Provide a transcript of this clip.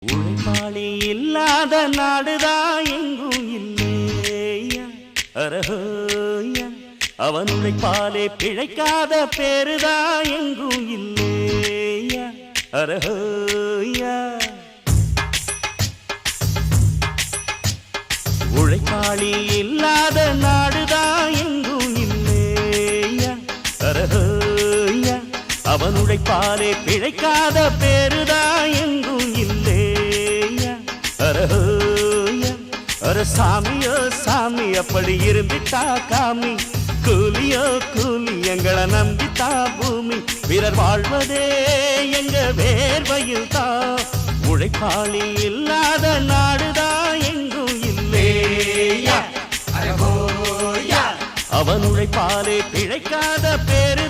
உழைப்பாளி இல்லாத நாடுதான் எங்கும் இல்லையா அரஹோயா அவன் உழைப்பாலே பிழைக்காத பேருதான் எங்கும் இல்லையா அரஹோயா உழைப்பாளி இல்லாத நாடுதான் எங்கும் இல்லையா அரஹோயா அவன் உழைப்பாலே பிழைக்காத பேருதான் எங்கும் இல்லையா அரஹோயா அர சாமியோ சாமி அப்படி இருந்துட்டா காமி கூலியோ கூலி எங்களை நம்பித்தா பூமி பிறர் வாழ்வதே எங்க வேர்வையில் தான் உழைப்பாளி இல்லாத நாடுதான் எங்கும் இல்லையா அரஹோயா அவன் உழைப்பாலே பிழைக்காத பேரு